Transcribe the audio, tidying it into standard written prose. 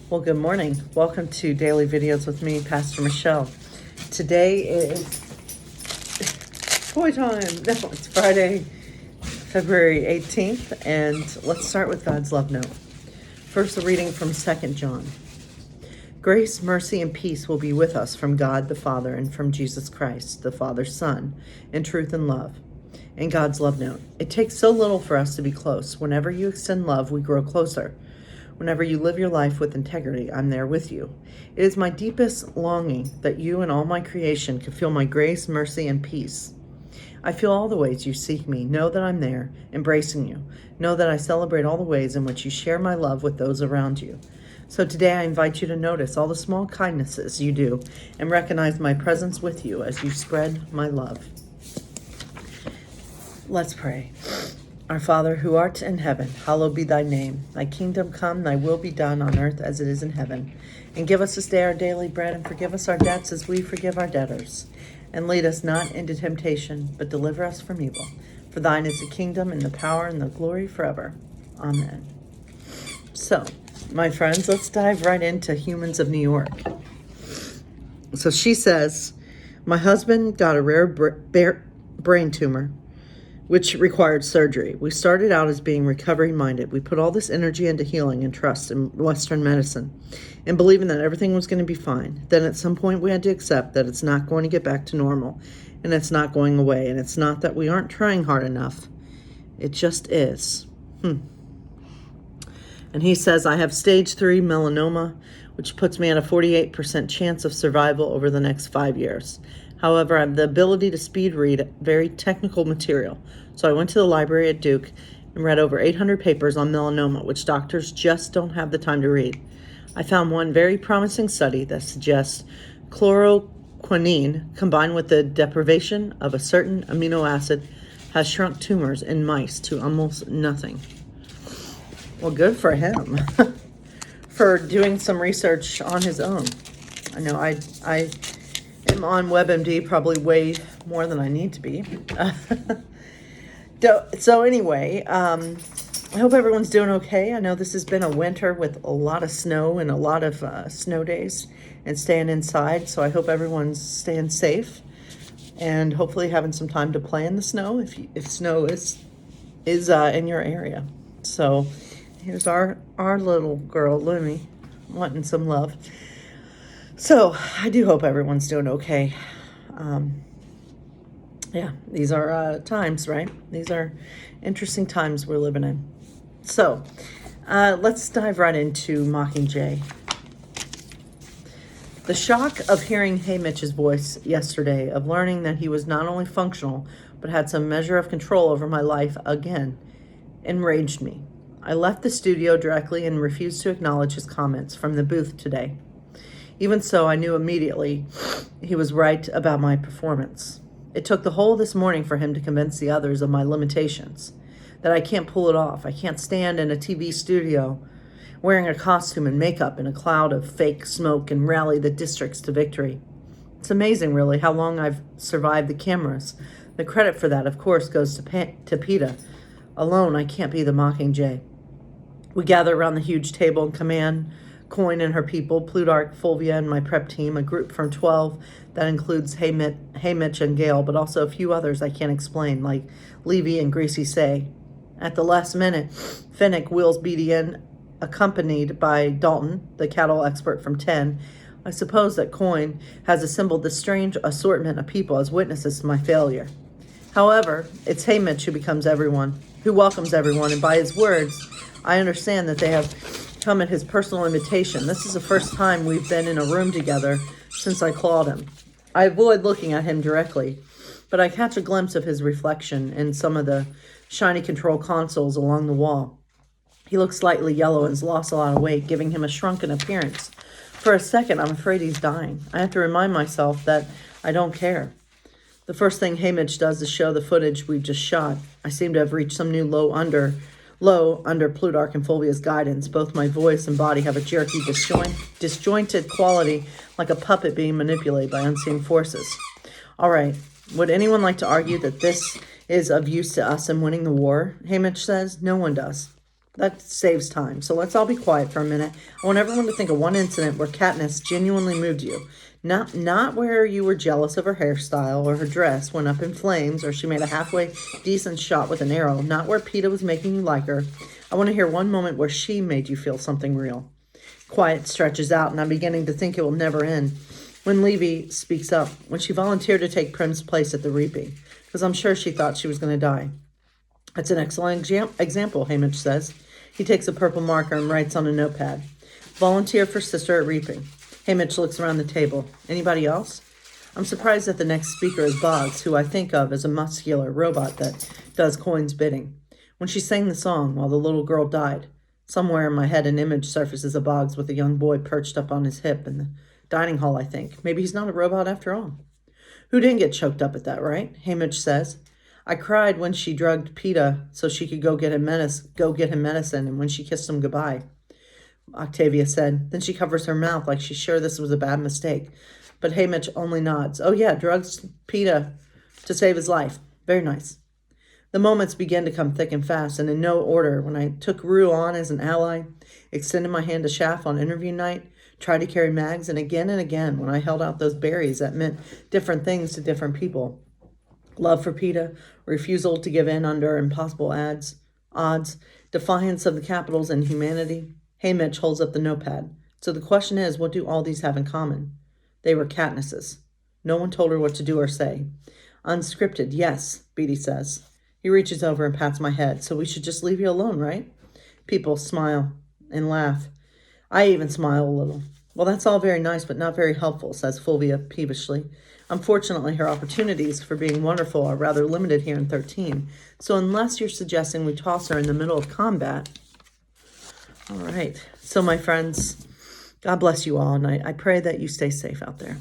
Well, good morning. Welcome to Daily Videos with me, Pastor Michelle. Today is toy time. No, it's Friday, February 18th, and let's start with God's love note. First, a reading from 2 John. Grace, mercy, and peace will be with us from God the Father and from Jesus Christ, the Father's Son, in truth and love. In God's love note, it takes so little for us to be close. Whenever you extend love, we grow closer. Whenever you live your life with integrity, I'm there with you. It is my deepest longing that you and all my creation can feel my grace, mercy, and peace. I feel all the ways you seek me. Know that I'm there, embracing you. Know that I celebrate all the ways in which you share my love with those around you. So today I invite you to notice all the small kindnesses you do and recognize my presence with you as you spread my love. Let's pray. Our Father, who art in heaven, hallowed be thy name. Thy kingdom come, thy will be done on earth as it is in heaven. And give us this day our daily bread, and forgive us our debts as we forgive our debtors. And lead us not into temptation, but deliver us from evil. For thine is the kingdom, and the power, and the glory forever. Amen. So, my friends, let's dive right into Humans of New York. So she says, my husband got a rare brain tumor, which required surgery. We started out as being recovery-minded. We put all this energy into healing and trust in Western medicine and believing that everything was going to be fine. Then at some point we had to accept that it's not going to get back to normal and it's not going away. And it's not that we aren't trying hard enough. It just is. And he says, I have stage 3 melanoma, which puts me at a 48% chance of survival over the next 5 years. However, I have the ability to speed read very technical material. So I went to the library at Duke and read over 800 papers on melanoma, which doctors just don't have the time to read. I found one very promising study that suggests chloroquine combined with the deprivation of a certain amino acid has shrunk tumors in mice to almost nothing. Well, good for him for doing some research on his own. I know I am on WebMD probably way more than I need to be. So anyway, I hope everyone's doing okay. I know this has been a winter with a lot of snow and a lot of snow days and staying inside. So I hope everyone's staying safe and hopefully having some time to play in the snow if snow is in your area. So here's our little girl, Lumi, wanting some love. So I do hope everyone's doing okay. Yeah, these are times, right? These are interesting times we're living in. So let's dive right into Mockingjay. The shock of hearing Haymitch's voice yesterday, of learning that he was not only functional, but had some measure of control over my life again, enraged me. I left the studio directly and refused to acknowledge his comments from the booth today. Even so, I knew immediately he was right about my performance. It took the whole of this morning for him to convince the others of my limitations, that I can't pull it off. I can't stand in a TV studio wearing a costume and makeup in a cloud of fake smoke and rally the districts to victory. It's amazing, really, how long I've survived the cameras. The credit for that, of course, goes to PETA. Alone, I can't be the Mockingjay. We gather around the huge table in command, Coin and her people, Plutarch, Fulvia, and my prep team, a group from 12 that includes Haymitch and Gail, but also a few others I can't explain, like Levy and Greasy Say. At the last minute, Finnick wheels Beatty in, accompanied by Dalton, the cattle expert from 10. I suppose that Coin has assembled this strange assortment of people as witnesses to my failure. However, it's Haymitch who welcomes everyone, and by his words, I understand that they have come at his personal invitation. This is the first time we've been in a room together since I clawed him. I avoid looking at him directly, but I catch a glimpse of his reflection in some of the shiny control consoles along the wall. He looks slightly yellow and has lost a lot of weight, giving him a shrunken appearance. For a second, I'm afraid he's dying. I have to remind myself that I don't care. The first thing Haymitch does is show the footage we've just shot. I seem to have reached some new low under Plutarch and Fulvia's guidance. Both my voice and body have a jerky, disjointed quality, like a puppet being manipulated by unseen forces. All right, would anyone like to argue that this is of use to us in winning the war? Haymitch says. No one does. That saves time. So let's all be quiet for a minute. I want everyone to think of one incident where Katniss genuinely moved you. Not where you were jealous of her hairstyle or her dress went up in flames or she made a halfway decent shot with an arrow. Not where Peeta was making you like her. I want to hear one moment where she made you feel something real. Quiet stretches out, and I'm beginning to think it will never end. When Levy speaks up, when she volunteered to take Prim's place at the reaping, because I'm sure she thought she was going to die. That's an excellent example, Haymitch says. He takes a purple marker and writes on a notepad. Volunteer for sister at reaping. Haymitch looks around the table. Anybody else? I'm surprised that the next speaker is Boggs, who I think of as a muscular robot that does Coin's bidding. When she sang the song while the little girl died, somewhere in my head an image surfaces of Boggs with a young boy perched up on his hip in the dining hall, I think. Maybe he's not a robot after all. Who didn't get choked up at that, right? Haymitch says. I cried when she drugged Peeta so she could go get him medicine, and when she kissed him goodbye, Octavia said. Then she covers her mouth like she's sure this was a bad mistake. But Haymitch only nods. Oh yeah, drugs Peeta to save his life. Very nice. The moments began to come thick and fast, and in no order. When I took Rue on as an ally, extended my hand to Shaft on interview night, tried to carry Mags, and again, when I held out those berries that meant different things to different people. Love for Peeta, refusal to give in under impossible odds, defiance of the capitals and humanity. Haymitch holds up the notepad. So the question is, what do all these have in common? They were Katniss's. No one told her what to do or say. Unscripted, yes, Beatty says. He reaches over and pats my head. So we should just leave you alone, right? People smile and laugh. I even smile a little. Well, that's all very nice, but not very helpful, says Fulvia peevishly. Unfortunately, her opportunities for being wonderful are rather limited here in 13. So unless you're suggesting we toss her in the middle of combat. All right. So my friends, God bless you all, and I pray that you stay safe out there.